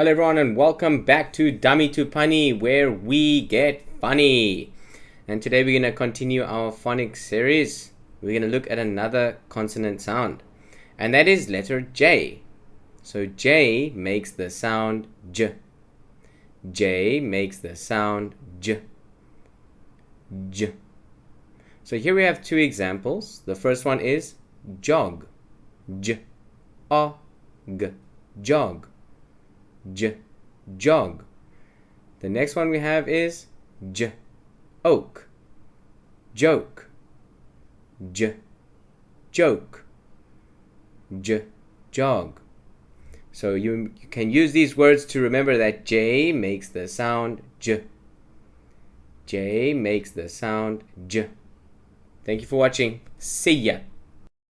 Hello everyone and welcome back to Dummy to Punny, where we get funny. And today we're going to continue our phonics series. We're going to look at another consonant sound, and that is letter J. So J makes the sound J. J makes the sound J. J. So here we have two examples. The first one is jog. J, O, G, jog. J, jog. The next one we have is J, oak, joke. J, joke. J, jog. So you can use these words to remember that J makes the sound J. J makes the sound J. Thank you for watching. See ya.